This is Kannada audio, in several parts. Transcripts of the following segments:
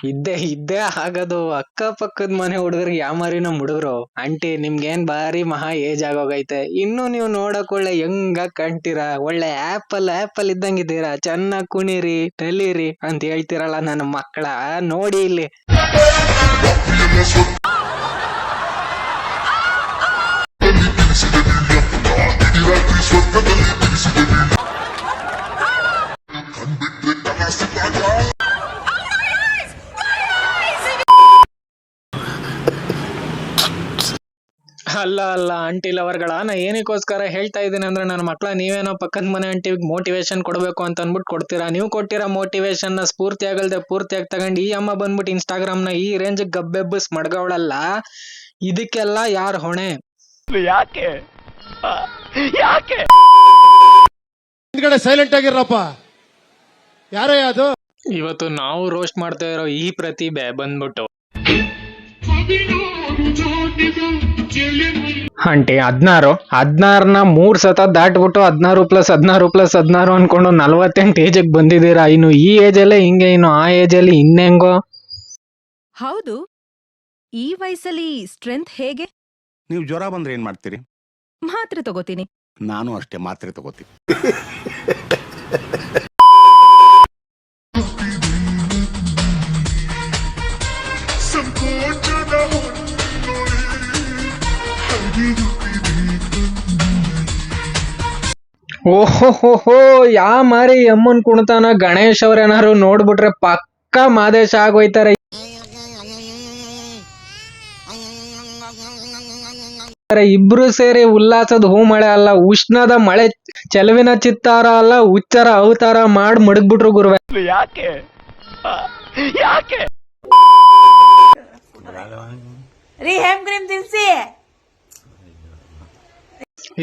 ಇದ್ದೇ ಆಗದು. ಅಕ್ಕಪಕ್ಕದ ಮನೆ ಹುಡುಗರಿಗೆ ಯಾಮಾರಿ ನಮ್ ಹುಡುಗರು. ಆಂಟಿ ನಿಮ್ಗೇನ್ ಬಾರಿ ಮಹಾ ಏಜ್ ಆಗೋಗೈತೆ, ಇನ್ನು ನೀವು ನೋಡಕ್ ಒಳ್ಳೆ ಯಂಗ್ ಆಗಿ ಕಾಣ್ತೀರಾ, ಒಳ್ಳೆ ಆಪಲ್ ಇದ್ದಂಗಿದ್ದೀರಾ, ಚೆನ್ನಾಗ್ ಕುಣೀರಿ ನಲೀರಿ ಅಂತ ಹೇಳ್ತಿರಲ್ಲ ನನ್ನ ಮಕ್ಕಳ. ನೋಡಿ ಇಲ್ಲಿ ಅಲ್ಲ ಆಂಟಿ ಲವರ್ಗಳ, ನಾ ಏನಕ್ಕೋಸ್ಕರ ಹೇಳ್ತಾ ಇದ್ದೀನಿ ಅಂದ್ರೆ, ನನ್ನ ಮಕ್ಳ ನೀವೇನೋ ಪಕ್ಕದ ಮನೆ ಆಂಟಿಗೆ ಮೋಟಿವೇಶನ್ ಕೊಡ್ಬೇಕು ಅಂತ ಅನ್ಬಿಟ್ಟು ಕೊಡ್ತೀರಾ. ನೀವು ಕೊಟ್ಟಿರೋ ಮೋಟಿವೇಶನ್ ನ ಸ್ಫೂರ್ತಿ ಆಗಲ್ದೆ ಪೂರ್ತಿಯಾಗಿ ತಗೊಂಡು ಈ ಅಮ್ಮ ಬಂದ್ಬಿಟ್ಟು ಇನ್ಸ್ಟಾಗ್ರಾಮ್ ನ ಈ ರೇಂಜ್ ಗಬ್ಬೆಬ್ಬಸ್ ಮಡ್ಗವಳಲ್ಲ. ಇದಕ್ಕೆಲ್ಲ ಯಾರ್ ಹೊಣೆ? ಯಾಕೆ ಯಾಕೆ ಹಿಂದ್ಗಡೆ ಸೈಲೆಂಟ್ ಆಗಿರಪ್ಪ. ಯಾರೇ ಅದು? ಇವತ್ತು ನಾವು ರೋಸ್ಟ್ ಮಾಡ್ತಾ ಇರೋ ಈ ಪ್ರತಿಭೆ ಬಂದ್ಬಿಟ್ಟು ಆಂಟಿ 16ನ 3 ಸತ ದಾಟ್ಬಿಟ್ಟು 16+16+16 ಅನ್ಕೊಂಡು 48 ಏಜಿಗೆ ಬಂದಿದ್ದೀರಾ. ಇನ್ನು ಈ ಏಜ್ ಅಲ್ಲೇ ಹಿಂಗೆ, ಇನ್ನು ಆ ಏಜ್ ಅಲ್ಲಿ ಇನ್ನೆಂಗೋ. ಹೌದು, ಈ ವಯಸ್ಸಲ್ಲಿ ಸ್ಟ್ರೆಂತ್ ಹೇಗೆ? ನೀವು ಜ್ವರ ಬಂದ್ರೆ ಏನ್ ಮಾಡ್ತೀರಿ? ಮಾತ್ರೆ ತಗೋತೀನಿ. ನಾನು ಅಷ್ಟೇ ಮಾತ್ರೆ ತಗೋತೀನಿ. ಓಹೋ ಯಾ ಮಾರಿ ಅಮ್ಮನ್ ಕುಣ್ತಾನ. ಗಣೇಶ್ ಅವ್ರೇನಾರು ನೋಡ್ಬಿಟ್ರೆ ಪಕ್ಕ ಮಾದೇಶ ಆಗೋಯ್ತಾರೆ. ಇಬ್ರು ಸೇರಿ ಉಲ್ಲಾಸದ ಹೂ ಮಳೆ ಅಲ್ಲ, ಉಷ್ಣದ ಮಳೆ, ಚೆಲುವಿನ ಚಿತ್ತಾರ ಅಲ್ಲ, ಉಚ್ಚರ ಅವತಾರ ಮಾಡಿ ಮಡಗ್ಬಿಟ್ರು ಗುರುವೆ. ಯಾಕೆ ಯಾಕೆ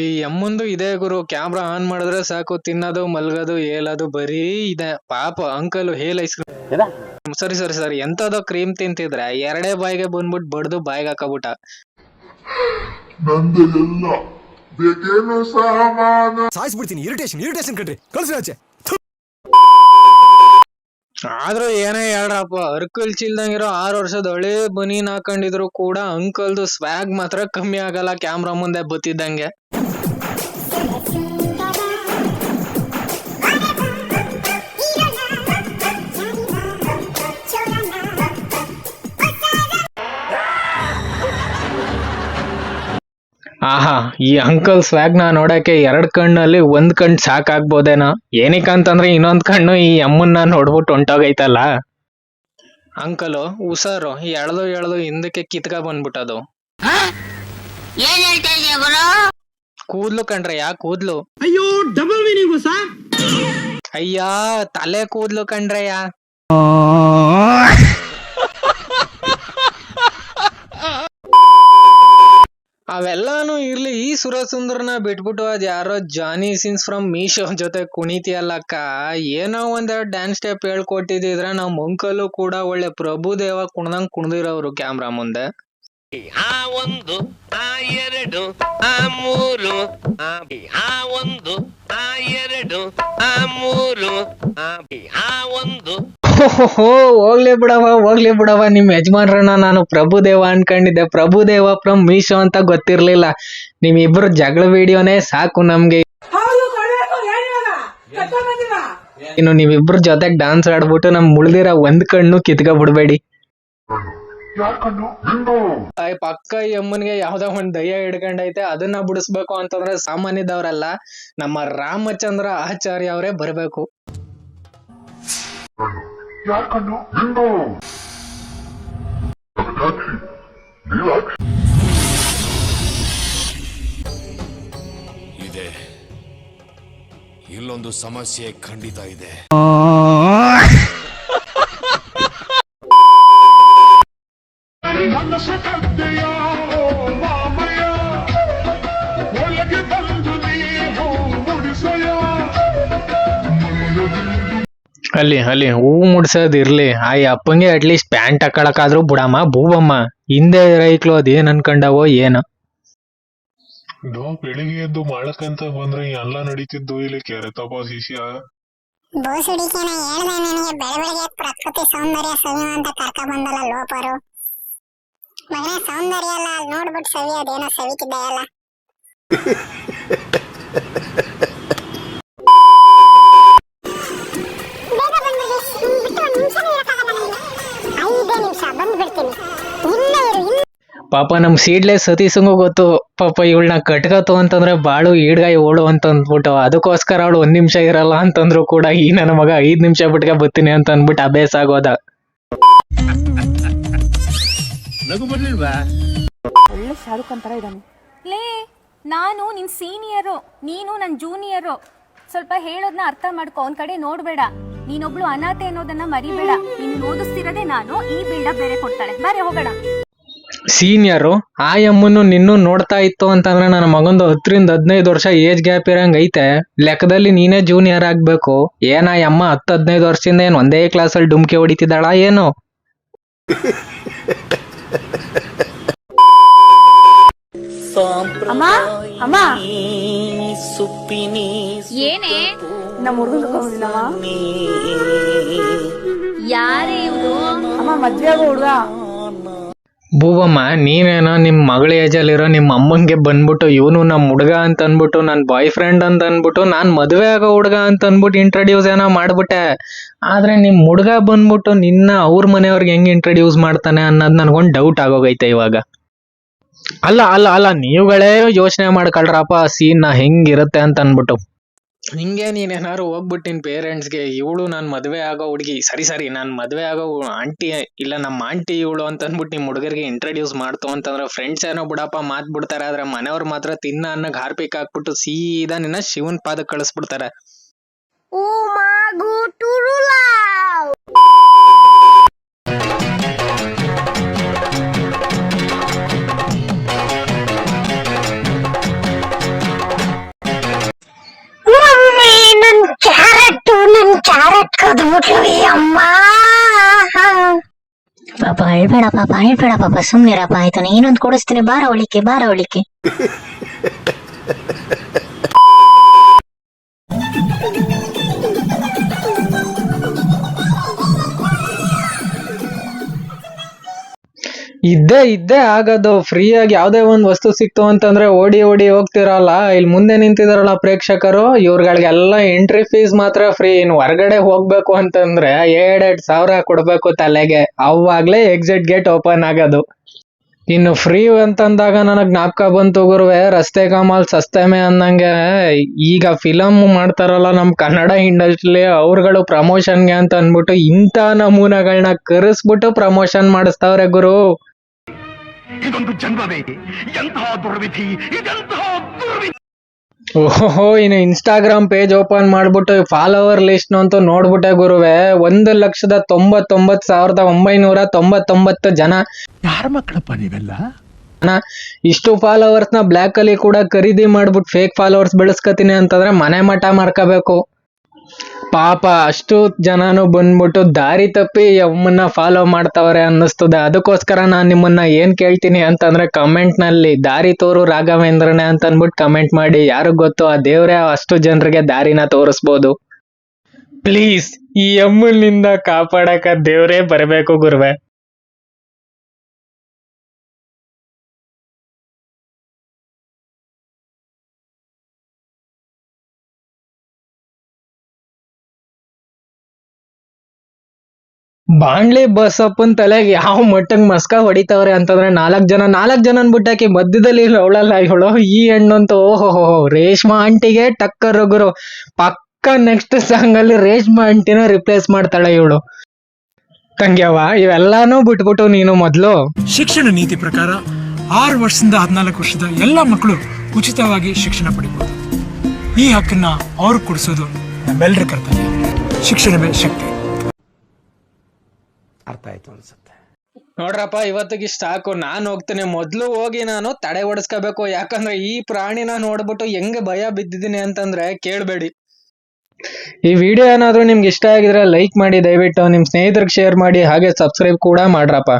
ಈ ಅಮ್ಮಂದು ಇದೇ ಗುರು. ಕ್ಯಾಮ್ರಾ ಆನ್ ಮಾಡಿದ್ರೆ ಸಾಕು, ತಿನ್ನೋದು ಮಲ್ಗೋದು ಏಲೋದು ಬರೀ ಇದೆ. ಪಾಪ ಅಂಕಲ್ ಹೇಲ್ ಐಸ್ ಕ್ರೀಮ್, ಸರಿ ಎಂತದೋ ಕ್ರೀಮ್ ತಿಂತಿದ್ರೆ ಎರಡೇ ಬಾಯಿಗೆ ಬಂದ್ಬಿಟ್ಟು ಬಡ್ದು ಬಾಯಿಗೆ ಹಾಕಬಿಟ್ಟ. ಸಾಯಿಸ್ಬಿಡ್ತೀನಿ. ಇರಿಟೇಷನ್ ಕಣ್ರಿ, ಕಳ್ಸಿ ಆಚೆ. ಆದ್ರೂ ಏನೇ ಹೇಳ್ರಪ್ಪ, ಅರ್ಕಲ್ ಚಿಲ್ದಂಗಿರೋ 6 ವರ್ಷದ ಹಳೆ ಬನೀನ್ ಹಾಕೊಂಡಿದ್ರು ಕೂಡ ಅಂಕಲ್ದು ಸ್ವ್ಯಾಗ್ ಮಾತ್ರ ಕಮ್ಮಿ ಆಗಲ್ಲ ಕ್ಯಾಮ್ರಾ ಮುಂದೆ ಬತ್ತಿದ್ದಂಗೆ. ಆಹಾ, ಈ ಅಂಕಲ್ ಸ್ವ್ಯಾಗ್ ನ ನೋಡಕ್ಕೆ 2 ಕಣ್ಣಲ್ಲಿ 1 ಕಣ್ ಸಾಕಾಗ್ಬೋದೇನೋ. ಏನಕ್ಕಂತಂದ್ರೆ ಇನ್ನೊಂದ್ ಕಣ್ಣು ಈ ಅಮ್ಮನ್ನ ನೋಡ್ಬಿಟ್ಟು ಹೊಂಟೋಗೈತಲ್ಲ. ಅಂಕಲು ಹುಷಾರು, ಎಳ್ದು ಹಿಂದಕ್ಕೆ ಕಿತ್ಕ ಬಂದ್ಬಿಟ್ಟದು. ಕೂದ್ಲು ಕಣ್ರೆ, ಯಾ ಕೂದ್ಲು? ಅಯ್ಯೋ, ಡಬಲ್ ಮೀನಿಂಗ್ ಸರ್. ಅಯ್ಯ, ತಲೆ ಕೂದ್ಲು ಕಣ್ರಯ್ಯ. ಅವೆಲ್ಲಾನು ಇರ್ಲಿ, ಈ ಸುರಸುಂದರನ ಬಿಟ್ಬಿಟ್ಟು ಅದ್ ಯಾರೋ ಜಾನಿ ಸಿನ್ಸ್ ಫ್ರಮ್ ಮೀಶೋ ಜೊತೆ ಕುಣಿತಿಯಲ್ಲಕ್ಕ. ಏನೋ ಒಂದೆರಡು ಡ್ಯಾನ್ಸ್ ಸ್ಟೆಪ್ ಹೇಳ್ಕೊಟ್ಟಿದ್ರೆ ನಮ್ ಅಂಕಲು ಕೂಡ ಒಳ್ಳೆ ಪ್ರಭುದೇವ ಕುಣ್ದಂಗ್ ಕುಣ್ದಿರೋರು ಕ್ಯಾಮ್ರಾ ಮುಂದೆ. ಆ 1 ಆ 2 ಆ 3 ಆ 1 ಆ 2 ಆ 3 ಆ 1. ಹೋಗ್ಲಿ ಬಿಡವ, ನಿಮ್ ಯಜಮಾನ್ರನ್ನ ನಾನು ಪ್ರಭುದೇವ ಅನ್ಕೊಂಡಿದ್ದೆ. ಪ್ರಭುದೇವ ಫ್ರಮ್ ಮೀಶೋ ಅಂತ ಗೊತ್ತಿರ್ಲಿಲ್ಲ. ನಿಮ್ ಇಬ್ರು ಜಗಳ ವಿಡಿಯೋನೇ ಸಾಕು ನಮ್ಗೆ. ಇನ್ನು ನೀವಿಬ್ರು ಜೊತೆಗ್ ಡಾನ್ಸ್ ಆಡ್ಬಿಟ್ಟು ನಮ್ ಮುಳ್ದಿರ 1 ಕಣ್ಣು ಕಿತ್ಕ ಬಿಡ್ಬೇಡಿ. ಪಕ್ಕ ಈ ಅಮ್ಮನ್ಗೆ ಯಾವ್ದೋ ಒಂದ್ ದಯ್ಯ ಹಿಡ್ಕೊಂಡೈತೆ, ಅದನ್ನ ಬಿಡಿಸ್ಬೇಕು ಅಂತಂದ್ರೆ ಸಾಮಾನ್ಯದವ್ರಲ್ಲ, ನಮ್ಮ ರಾಮಚಂದ್ರ ಆಚಾರ್ಯ ಅವರೇ ಬರ್ಬೇಕು. ಇದೆ, ಇಲ್ಲೊಂದು ಸಮಸ್ಯೆ ಖಂಡಿತ ಇದೆ. ಅಲ್ಲಿ ಹೂ ಮುಡ್ಸೋದ್ ಇರ್ಲಿ, ಆ ಅಪ್ಪಂಗೆ ಅಟ್ಲೀಸ್ಟ್ ಪ್ಯಾಂಟ್ ಹಾಕೊಳಕಾದ್ರೂ ಬಿಡಮ್ಮ. ಭೂವಮ್ಮ ಹಿಂದೆ ರೈಕ್ಲು ಅದೇನ್ ಅನ್ಕೊಂಡವೋ ಏನೋ. ಬೆಳಿಗ್ಗೆ ಎದ್ದು ಮಾಡಕಂತ ಬಂದ್ರೆ ಎಲ್ಲ ನಡೀತಿದ್ದು ಇಲ್ಲಿ ಕೆರೆ ತಪ ಶಿಷ್ಯ ಬೋಸುಡಿಕೆನ ಹೇಳ್ದೆ ನನಗೆ ಬೆಳಗ್ಗೆ ಪ್ರಕೃತಿ ಸೌಂದರ್ಯ ಸವಿವ ಅಂತ ಕರ್ಕ ಬಂದಲ್ಲ ಲೋಪರು. ಮಗನೇ ಸೌಂದರ್ಯ ಅಲ್ಲ, ಅಲ್ಲಿ ನೋಡ್ಬಿಟ್ಟು ಸವಿ, ಅದೇನೋ ಸವಿತಿದ್ದೆಯಲ್ಲ. ಬೇಗ ಬಂದ್ಬಿಡಿ, ಬಿಟ್ಟು ಒಂದು ನಿಮಿಷನೂ ಇರಕ್ಕಾಗಲ್ಲ ನನಗೆ. 5 ನಿಮಿಷ ಬಂದ್ಬಿಡ್ತೀನಿ. ಇಲ್ಲೇ ಇರು. ಪಾಪ ನಮ್ ಸೀಡ್ಲೆಸ್ ಸತೀಸಂಗೂ ಗೊತ್ತು ಪಾಪ ಇವಳನ್ನ ಕಟ್ಕತ್ತು ಅಂತಂದ್ರೆ ಬಾಳು ಈಡ್ಗಾಯಿ ಓಡು ಅಂತ ಅಂದ್ಬಿಟ್ಟು ಅದಕ್ಕೋಸ್ಕರ ಅವಳು 1 ನಿಮಿಷ ಇರಲ್ಲ ಅಂತಂದ್ರು ಕೂಡ ಈ ನನ್ನ ಮಗ 5 ನಿಮಿಷ ಬಿಟ್ಗೆ ಬರ್ತೀನಿ ಅಂತ ಅಂದ್ಬಿಟ್ಟು ಅಭ್ಯಾಸ ಆಗೋದ. ಒಳ್ಳೆ ಶಾರುಖ್ ಖಾನ್ ತರ ಇದ್ದಾನೆ. ಲೇ, ನಾನು ನಿನ್ ಸೀನಿಯರು, ನೀನು ನನ್ ಜೂನಿಯರು. ಸ್ವಲ್ಪ ಹೇಳೋದನ್ನ ಅರ್ಥ ಮಾಡ್ಕೊ. ಒಂದ್ ಕಡೆ ನೋಡ್ಬೇಡ. ನೀನೊಬ್ಳು ಅನಾಥೆ ಅನ್ನೋದನ್ನ ಮರಿಬೇಡ. ನೀನು ಓದಿಸ್ತಿರೋದೇ ನಾನು. ಈ ಬಿಲ್ಡಪ್ ಬೇರೆ ಕೊಡ್ತಾಳೆ. ಬಾರೆ ಹೋಗೋಣ. ಸೀನಿಯರು ಆ ಅಮ್ಮನ್ನು ನಿನ್ನೂ ನೋಡ್ತಾ ಇತ್ತು ಅಂತಂದ್ರೆ ನನ್ನ ಮಗಂದು 10 ರಿಂದ 15 ವರ್ಷ ಏಜ್ ಗ್ಯಾಪ್ ಇರಂಗ್ ಐತೆ. ಲೆಕ್ಕದಲ್ಲಿ ನೀನೇ ಜೂನಿಯರ್ ಆಗ್ಬೇಕು. ಏನ ಅಮ್ಮ 10-15 ವರ್ಷದಿಂದ ಏನ್ ಒಂದೇ ಕ್ಲಾಸಲ್ಲಿ ಡುಮ್ಕಿ ಹೊಡಿತಿದ್ದಾಳ ಏನು? ಅಮ್ಮ, ಅಮ್ಮ, ಏನೇ ನಮ್ಮ ಹುಡುಗನ್ ಕರ್ಕೊಂಡಿಲ್ಲಮ್ಮ? ಯಾರೇ ಇವ್ರು? ಅಮ್ಮ, ಮದ್ವೆ ಆಗೋ ಹುಡುಗ. ಭೂವಮ್ಮ, ನೀನೇನೋ ನಿಮ್ ಮಗಳ ಏಜಲ್ಲಿರೋ ನಿಮ್ಮ ಅಮ್ಮಂಗೆ ಬಂದ್ಬಿಟ್ಟು ಇವನು ನಮ್ ಹುಡುಗ ಅಂತ ಅನ್ಬಿಟ್ಟು ನನ್ ಬಾಯ್ ಫ್ರೆಂಡ್ ಅಂತ ಅನ್ಬಿಟ್ಟು ನಾನ್ ಮದ್ವೆ ಆಗೋ ಹುಡುಗ ಅಂತ ಅನ್ಬಿಟ್ಟು ಇಂಟ್ರಡ್ಯೂಸ್ ಏನೋ ಮಾಡ್ಬಿಟ್ಟೆ. ಆದ್ರೆ ನಿಮ್ ಹುಡುಗ ಬಂದ್ಬಿಟ್ಟು ನಿನ್ನ ಅವ್ರ ಮನೆಯವ್ರಿಗೆ ಹೆಂಗ್ ಇಂಟ್ರಡ್ಯೂಸ್ ಮಾಡ್ತಾನೆ ಅನ್ನೋದ್ ನನ್ಗೊಂದ್ ಡೌಟ್ ಆಗೋಗೈತೆ ಇವಾಗ. ಅಲ್ಲ ಅಲ್ಲ ಅಲ್ಲ ನೀವುಗಳೇ ಯೋಚನೆ ಮಾಡ್ಕೊಳ್ರಪ್ಪ ಸೀನ್ ಹೆಂಗಿರುತ್ತೆ ಅಂತ ಅನ್ಬಿಟ್ಟು. ಹಿಂಗೆ ನೀನೇನಾದ್ರು ಹೋಗ್ಬಿಟ್ಟು ನಿನ್ ಪೇರೆಂಟ್ಸ್ಗೆ ಇವಳು ನಾನ್ ಮದ್ವೆ ಆಗೋ ಹುಡುಗಿ, ಸರಿ ನಾನ್ ಮದ್ವೆ ಆಗೋ ಆಂಟಿ ಇಲ್ಲ ನಮ್ಮ ಆಂಟಿ ಇವಳು ಅಂತ ಅನ್ಬಿಟ್ಟು ನಿಮ್ ಹುಡುಗರಿಗೆ ಇಂಟ್ರಡ್ಯೂಸ್ ಮಾಡ್ತು ಅಂತಂದ್ರೆ ಫ್ರೆಂಡ್ಸ್ ಏನೋ ಬಿಡಪ್ಪ ಮಾತ್ ಬಿಡ್ತಾರೆ. ಆದ್ರೆ ಮನೆಯವ್ರು ಮಾತ್ರ ತಿನ್ನ ಅನ್ನಗ್ ಹಾರ್ಪಿಕ್ ಹಾಕ್ಬಿಟ್ಟು ಸೀದಾ ನಿನ್ನ ಶಿವನ್ ಪಾದಕ್ ಕಳಿಸ್ಬಿಡ್ತಾರೆ. ನನ್ ಕ್ಯಾರೆಟ್ ಕದ್ಬಿಟ್ಲು ಅಮ್ಮ. ಪಾಪ ಹೇಳ್ಬೇಡ ಪಾಪ ಸುಮ್ನಿರಪ್ಪ. ಆಯ್ತು, ನೀನೊಂದು ಕೊಡಿಸ್ತೀನಿ. ಬಾರ ಒಳಿಕೆ. ಇದ್ದೇ ಆಗೋದು. ಫ್ರೀಯಾಗಿ ಯಾವ್ದೇ ಒಂದ್ ವಸ್ತು ಸಿಕ್ತು ಅಂತಂದ್ರೆ ಓಡಿ ಹೋಗ್ತಿರಲ್ಲ. ಇಲ್ಲಿ ಮುಂದೆ ನಿಂತಿದಾರಲ್ಲ ಪ್ರೇಕ್ಷಕರು, ಇವ್ರಗಳಿಗೆಲ್ಲ ಎಂಟ್ರಿ ಫೀಸ್ ಮಾತ್ರ ಫ್ರೀ. ಇನ್ನು ಹೊರಗಡೆ ಹೋಗ್ಬೇಕು ಅಂತಂದ್ರೆ 2,000 ಕೊಡ್ಬೇಕು ತಲೆಗೆ. ಅವಾಗ್ಲೇ ಎಕ್ಸಿಟ್ ಗೇಟ್ ಓಪನ್ ಆಗೋದು. ಇನ್ನು ಫ್ರೀ ಅಂತಂದಾಗ ನನಗ್ ಜ್ಞಾಪಕ ಬಂತು ಗುರುವೆ, ರಸ್ತೆ ಕಮಾಲ್ ಸಸ್ತೆ ಮೇ ಅನ್ನಂಗೆ ಈಗ ಫಿಲಮ್ ಮಾಡ್ತಾರಲ್ಲ ನಮ್ ಕನ್ನಡ ಇಂಡಸ್ಟ್ರಿಲಿ, ಅವ್ರುಗಳು ಪ್ರಮೋಷನ್ಗೆ ಅಂತ ಅನ್ಬಿಟ್ಟು ಇಂಥ ನಮೂನೆಗಳನ್ನ ಕರೆಸ್ಬಿಟ್ಟು ಪ್ರಮೋಷನ್ ಮಾಡಿಸ್ತಾವ್ರೆ ಗುರು. ಇದೊಂದು ಜನ್ಮವೇ, ಎಂತಹ ದುರ್ವಿಧಿ, ಇದೆಂತಹ ದುರ್ವಿಧಿ. ಓಹೋ, ಇನ್ನು ಇನ್ಸ್ಟಾಗ್ರಾಮ್ ಪೇಜ್ ಓಪನ್ ಮಾಡ್ಬಿಟ್ಟು ಫಾಲೋವರ್ ಲಿಸ್ಟ್ ಅಂತೂ ನೋಡ್ಬಿಟ್ಟೆ ಗುರುವೆ. 1,99,999 ಜನ. ಯಾರ ಮಕ್ಕಳಪ್ಪ ನೀವೆಲ್ಲ? ಇಷ್ಟು ಫಾಲೋವರ್ಸ್ ನ ಬ್ಲಾಕ್ ಅಲ್ಲಿ ಕೂಡ ಖರೀದಿ ಮಾಡ್ಬಿಟ್ಟು ಫೇಕ್ ಫಾಲೋವರ್ಸ್ ಬೆಳೆಸ್ಕತೀನಿ ಅಂತಂದ್ರೆ ಮನೆ ಮಠ ಮಾಡ್ಕೋಬೇಕು. ಪಾಪ ಅಷ್ಟು ಜನನು ಬಂದ್ಬಿಟ್ಟು ದಾರಿ ತಪ್ಪಿ ಅಮ್ಮನ್ನ ಫಾಲೋ ಮಾಡ್ತಾವ್ರೆ ಅನ್ನಿಸ್ತದೆ. ಅದಕ್ಕೋಸ್ಕರ ನಾನ್ ನಿಮ್ಮನ್ನ ಏನ್ ಕೇಳ್ತೀನಿ ಅಂತಂದ್ರೆ ಕಮೆಂಟ್ ನಲ್ಲಿ ದಾರಿ ತೋರು ರಾಘವೇಂದ್ರನೇ ಅಂತ ಅನ್ಬಿಟ್ಟು ಕಮೆಂಟ್ ಮಾಡಿ. ಯಾರಿಗ್ ಗೊತ್ತು, ಆ ದೇವ್ರೇ ಅಷ್ಟು ಜನರಿಗೆ ದಾರಿನ ತೋರಿಸ್ಬೋದು. ಪ್ಲೀಸ್ ಈ ಅಮ್ಮನಿಂದ ಕಾಪಾಡಕ ದೇವ್ರೇ ಬರಬೇಕು ಗುರುವೆ. ಬಾಣ್ಲಿ ಬಸಪ್ಪನ್ ತಲೆಗೆ ಯಾವ ಮಟ್ಟಕ್ ಮಸ್ಕ ಹೊಡಿತಾವ್ರೆ ಅಂತಂದ್ರೆ 4 ಜನ ಅನ್ಬಿಟ್ಟಾಕಿ ಮಧ್ಯದಲ್ಲಿ ಅವಳಲ್ಲ ಇವಳು. ಈ ಹೆಣ್ಣಂತೂ ಓಹೋ ರೇಷ್ಮಾ ಆಂಟಿಗೆ ಟಕ್ಕರ್ ಗುರು. ಪಕ್ಕ ನೆಕ್ಸ್ಟ್ ಸಾಂಗ್ ಅಲ್ಲಿ ರೇಷ್ಮಾ ಆಂಟಿನ ರಿಪ್ಲೇಸ್ ಮಾಡ್ತಾಳೆ ಇವಳು. ತಂಗ್ಯವ ಇವೆಲ್ಲಾನು ಬಿಟ್ಬಿಟ್ಟು ನೀನು ಮೊದ್ಲು ಶಿಕ್ಷಣ ನೀತಿ ಪ್ರಕಾರ 6 ವರ್ಷದಿಂದ 14 ವರ್ಷದ ಎಲ್ಲ ಮಕ್ಕಳು ಉಚಿತವಾಗಿ ಶಿಕ್ಷಣ ಪಡಿಬಹುದು. ಈ ಹಕ್ಕನ್ನ ಅವ್ರು ಕೊಡಿಸೋದು ನಮ್ಮೆಲ್ಲರ ಕರ್ತವ್ಯ. ಶಿಕ್ಷಣವೇ ಶಕ್ತಿ. ಅರ್ಥ ಆಯ್ತು ಅನ್ಸುತ್ತೆ. ನೋಡ್ರಪ್ಪ, ಇವತ್ತಿಗೆ ಸಾಕು. ನಾನು ಹೋಗ್ತೇನೆ. ಮೊದ್ಲು ಹೋಗಿ ನಾನು ತಡೆ ಓಡಿಸ್ಕೋಬೇಕು. ಯಾಕಂದ್ರೆ ಈ ಪ್ರಾಣಿನ ನೋಡ್ಬಿಟ್ಟು ಹೆಂಗೆ ಭಯ ಬಿದ್ದಿದ್ದೀನಿ ಅಂತಂದ್ರೆ ಕೇಳ್ಬೇಡಿ. ಈ ವಿಡಿಯೋ ಏನಾದ್ರೂ ನಿಮ್ಗೆ ಇಷ್ಟ ಆಗಿದ್ರೆ ಲೈಕ್ ಮಾಡಿ, ದಯವಿಟ್ಟು ನಿಮ್ ಸ್ನೇಹಿತರಿಗೆ ಶೇರ್ ಮಾಡಿ, ಹಾಗೆ ಸಬ್ಸ್ಕ್ರೈಬ್ ಕೂಡ ಮಾಡ್ರಪ್ಪ.